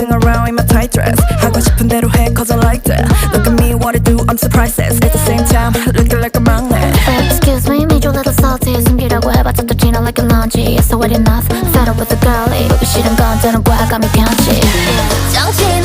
dancing around in my tight dress. 하고 싶은 대로 해 cause I like that. Look at me what I do I'm surprised at the same time looking like a magnet. Excuse me 미조 little salty 숨기라고 해봤자 또 지나 like a laundry. So what enough fed up with the girl 이러기 싫은 건 저는 과감히 편지. 정신